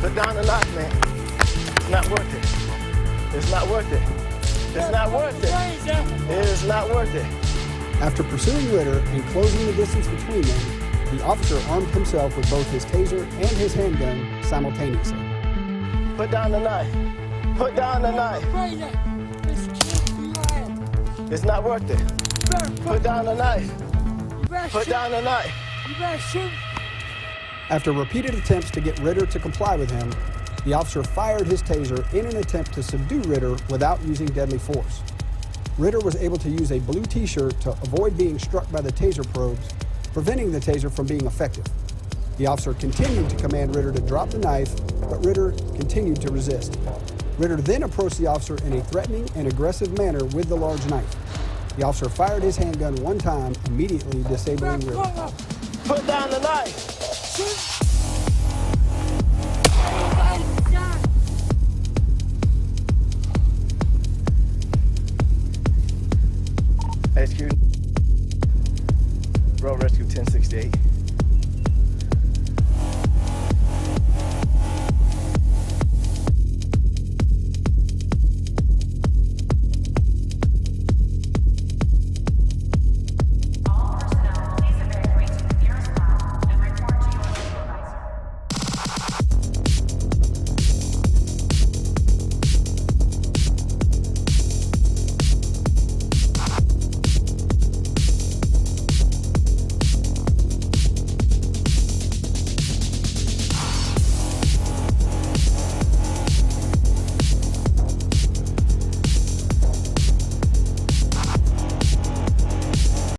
Put down the knife, man. It's not worth it. It's not worth it. It's not worth it. It is not worth it. After pursuing Ritter and closing the distance between them, the officer armed himself with both his taser and his handgun simultaneously. Put down the knife. Put down the knife. It's not worth it. Put down the knife. Put down the knife. After repeated attempts to get Ritter to comply with him, the officer fired his taser in an attempt to subdue Ritter without using deadly force. Ritter was able to use a blue t-shirt to avoid being struck by the taser probes, preventing the taser from being effective. The officer continued to command Ritter to drop the knife, but Ritter continued to resist. Ritter then approached the officer in a threatening and aggressive manner with the large knife. The officer fired his handgun one time, immediately disabling Ritter. Put down the knife.